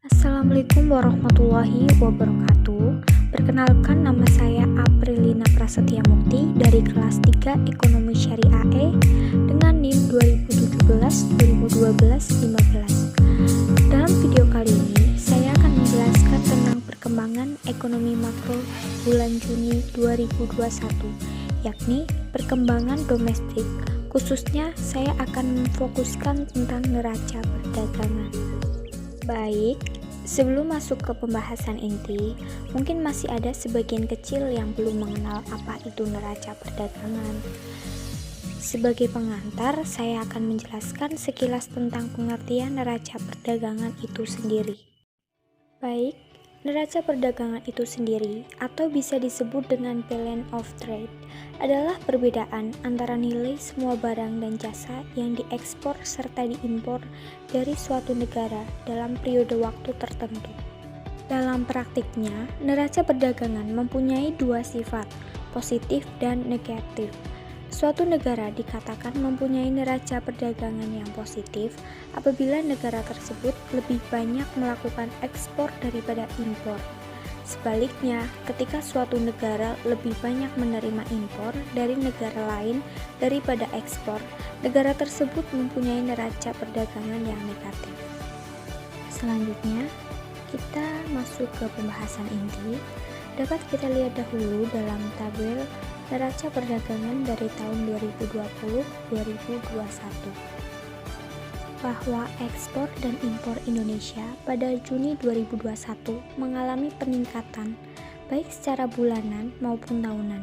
Assalamualaikum warahmatullahi wabarakatuh. Perkenalkan, nama saya Aprilina Prasetya Mukti dari kelas 3 Ekonomi Syariah E dengan NIM 2017-2012-15. Dalam video kali ini, saya akan menjelaskan tentang perkembangan ekonomi makro bulan Juni 2021, yakni perkembangan domestik. Khususnya, saya akan memfokuskan tentang neraca perdagangan. Baik, sebelum masuk ke pembahasan inti, mungkin masih ada sebagian kecil yang belum mengenal apa itu neraca perdagangan. Sebagai pengantar, saya akan menjelaskan sekilas tentang pengertian neraca perdagangan itu sendiri. Baik, neraca perdagangan itu sendiri, atau bisa disebut dengan balance of trade, adalah perbedaan antara nilai semua barang dan jasa yang diekspor serta diimpor dari suatu negara dalam periode waktu tertentu. Dalam praktiknya, neraca perdagangan mempunyai dua sifat, positif dan negatif. Suatu negara dikatakan mempunyai neraca perdagangan yang positif apabila negara tersebut lebih banyak melakukan ekspor daripada impor. Sebaliknya, ketika suatu negara lebih banyak menerima impor dari negara lain daripada ekspor, negara tersebut mempunyai neraca perdagangan yang negatif. Selanjutnya, kita masuk ke pembahasan inti. Dapat kita lihat dahulu dalam tabel neraca perdagangan dari tahun 2020-2021. Bahwa ekspor dan impor Indonesia pada Juni 2021 mengalami peningkatan baik secara bulanan maupun tahunan.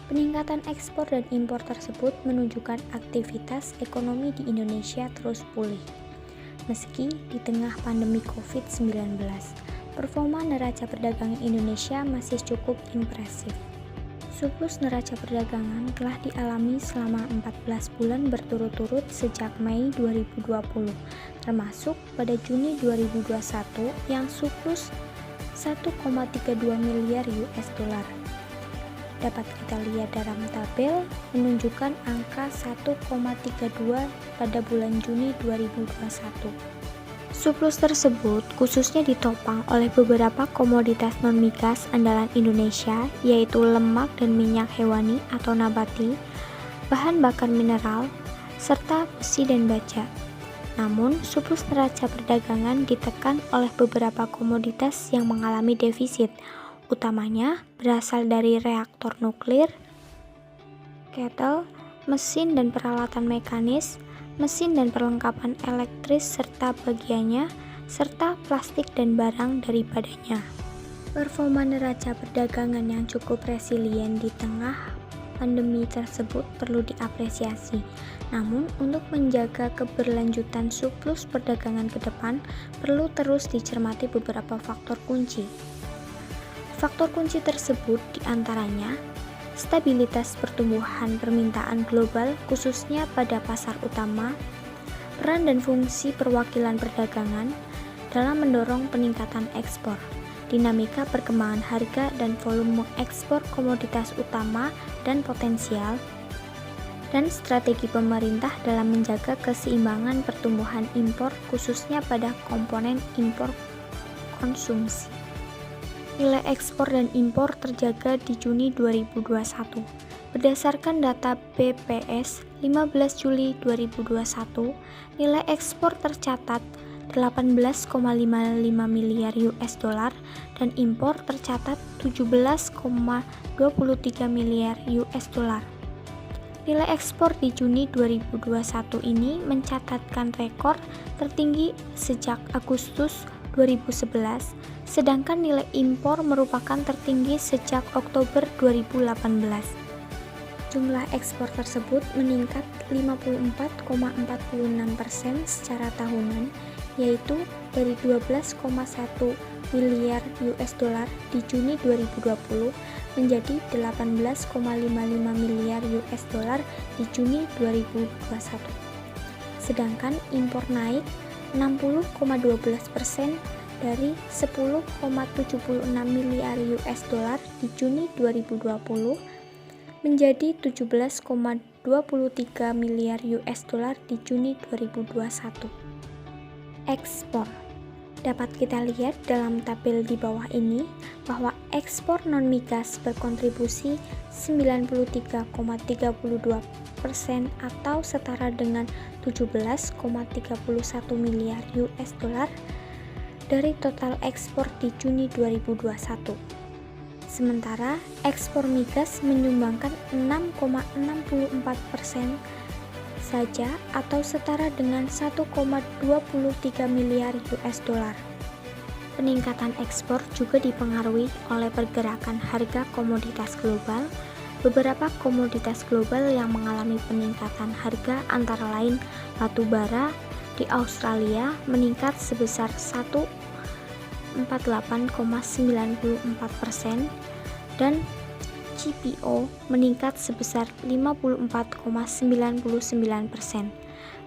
Peningkatan ekspor dan impor tersebut menunjukkan aktivitas ekonomi di Indonesia terus pulih. Meski di tengah pandemi COVID-19, performa neraca perdagangan Indonesia masih cukup impresif. Surplus neraca perdagangan telah dialami selama 14 bulan berturut-turut sejak Mei 2020, termasuk pada Juni 2021 yang surplus 1,32 miliar US dollar. Dapat kita lihat dalam tabel menunjukkan angka 1,32 pada bulan Juni 2021. Surplus tersebut khususnya ditopang oleh beberapa komoditas non-migas andalan Indonesia, yaitu lemak dan minyak hewani atau nabati, bahan bakar mineral, serta besi dan baja. Namun, surplus neraca perdagangan ditekan oleh beberapa komoditas yang mengalami defisit, utamanya berasal dari reaktor nuklir, ketel, mesin dan peralatan mekanis, mesin dan perlengkapan elektris serta bagiannya, serta plastik dan barang daripadanya. Performa neraca perdagangan yang cukup resilien di tengah pandemi tersebut perlu diapresiasi. Namun, untuk menjaga keberlanjutan surplus perdagangan ke depan, perlu terus dicermati beberapa faktor kunci. Faktor kunci tersebut diantaranya stabilitas pertumbuhan permintaan global khususnya pada pasar utama, peran dan fungsi perwakilan perdagangan dalam mendorong peningkatan ekspor, dinamika perkembangan harga dan volume ekspor komoditas utama dan potensial, dan strategi pemerintah dalam menjaga keseimbangan pertumbuhan impor khususnya pada komponen impor konsumsi. Nilai ekspor dan impor terjaga di Juni 2021. Berdasarkan data BPS 15 Juli 2021, nilai ekspor tercatat 18,55 miliar US dollar dan impor tercatat 17,23 miliar US dollar. Nilai ekspor di Juni 2021 ini mencatatkan rekor tertinggi sejak Agustus 2011, sedangkan nilai impor merupakan tertinggi sejak Oktober 2018. Jumlah ekspor tersebut meningkat 54,46% secara tahunan, yaitu dari 12,1 miliar US dollar di Juni 2020 menjadi 18,55 miliar US dollar di Juni 2021. Sedangkan impor naik 60,12% dari 10,76 miliar US dollar di Juni 2020 menjadi 17,23 miliar US dollar di Juni 2021. Ekspor. Dapat kita lihat dalam tabel di bawah ini bahwa ekspor non-migas berkontribusi 93,32% atau setara dengan 17,31 miliar US dollar dari total ekspor di Juni 2021. Sementara ekspor migas menyumbangkan 6,64% saja atau setara dengan 1,23 miliar US dollar. Peningkatan ekspor juga dipengaruhi oleh pergerakan harga komoditas global. Beberapa komoditas global yang mengalami peningkatan harga antara lain batu bara di Australia meningkat sebesar 148,94% dan CPO meningkat sebesar 54,99%.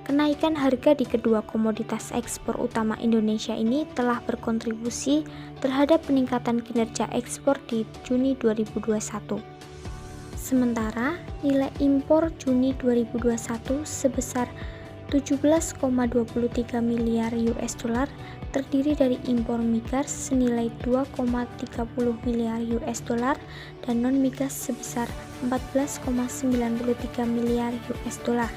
Kenaikan harga di kedua komoditas ekspor utama Indonesia ini telah berkontribusi terhadap peningkatan kinerja ekspor di Juni 2021. Sementara nilai impor Juni 2021 sebesar 17,23 miliar US dollar terdiri dari impor migas senilai 2,30 miliar US dollar dan non-migas sebesar 14,93 miliar US dollar.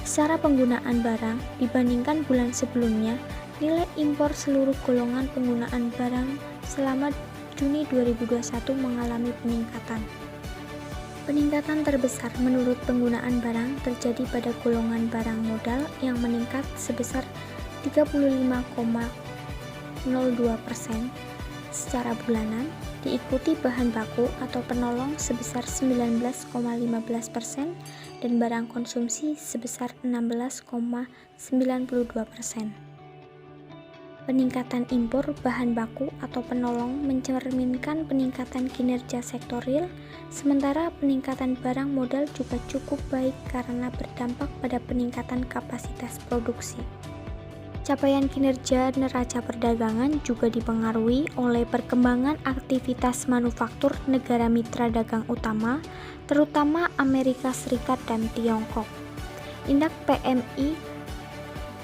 Secara penggunaan barang dibandingkan bulan sebelumnya, nilai impor seluruh golongan penggunaan barang selama Juni 2021 mengalami peningkatan. Peningkatan terbesar menurut penggunaan barang terjadi pada golongan barang modal yang meningkat sebesar 35,02% secara bulanan, diikuti bahan baku atau penolong sebesar 19,15% dan barang konsumsi sebesar 16,92%. Peningkatan impor bahan baku atau penolong mencerminkan peningkatan kinerja sektor real, sementara peningkatan barang modal juga cukup baik karena berdampak pada peningkatan kapasitas produksi. Capaian kinerja neraca perdagangan juga dipengaruhi oleh perkembangan aktivitas manufaktur negara mitra dagang utama, terutama Amerika Serikat dan Tiongkok. Indeks PMI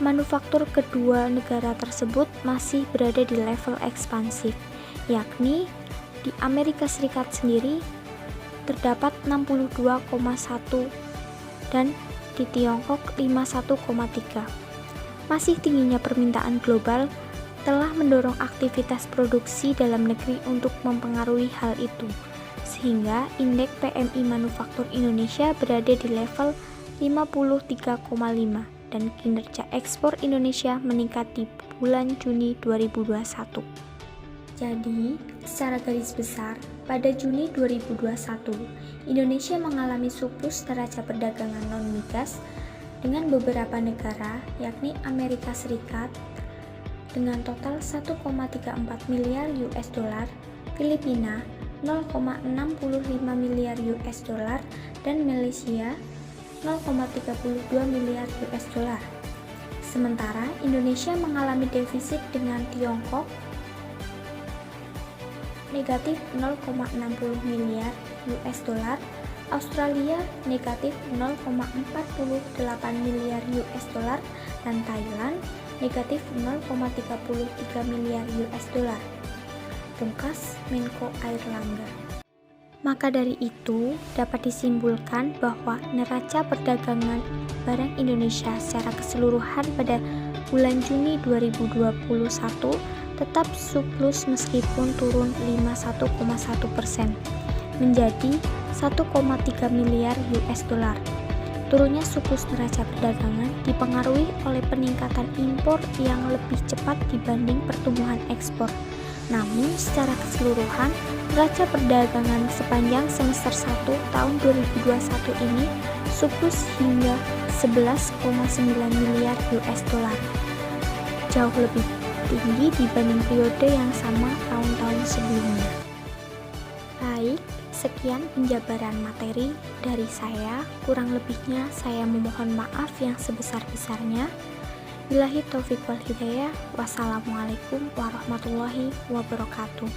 manufaktur kedua negara tersebut masih berada di level ekspansif, yakni di Amerika Serikat sendiri terdapat 62,1 dan di Tiongkok 51,3. Masih tingginya permintaan global telah mendorong aktivitas produksi dalam negeri untuk mempengaruhi hal itu, sehingga indeks PMI manufaktur Indonesia berada di level 53,5 dan kinerja ekspor Indonesia meningkat di bulan Juni 2021. Jadi, secara garis besar, pada Juni 2021, Indonesia mengalami surplus neraca perdagangan non-migas dengan beberapa negara, yakni Amerika Serikat dengan total 1,34 miliar US dollar, Filipina 0,65 miliar US dollar, dan Malaysia 0,32 miliar US dollar. Sementara Indonesia mengalami defisit dengan Tiongkok negatif 0,60 miliar US dollar, Australia negatif 0,48 miliar US dollar, dan Thailand negatif 0,33 miliar US dollar. Pungkas Menko Airlangga. Maka dari itu, dapat disimpulkan bahwa neraca perdagangan barang Indonesia secara keseluruhan pada bulan Juni 2021 tetap surplus meskipun turun 51,1% menjadi 1,3 miliar US dollar. Turunnya surplus neraca perdagangan dipengaruhi oleh peningkatan impor yang lebih cepat dibanding pertumbuhan ekspor. Namun, secara keseluruhan, neraca perdagangan sepanjang semester 1 tahun 2021 ini surplus hingga 11,9 miliar US dollar. Jauh lebih tinggi dibanding periode yang sama tahun-tahun sebelumnya. Baik, sekian penjabaran materi dari saya. Kurang lebihnya saya memohon maaf yang sebesar-besarnya. Billahi taufiq wal hidayah. Wassalamualaikum warahmatullahi wabarakatuh.